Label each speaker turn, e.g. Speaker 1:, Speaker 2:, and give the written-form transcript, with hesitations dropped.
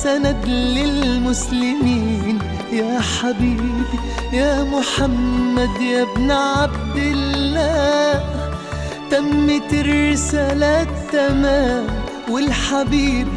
Speaker 1: سند للمسلمين. يا حبيبي يا محمد يا ابن عبد الله، تمت الرسالة تمام والحبيب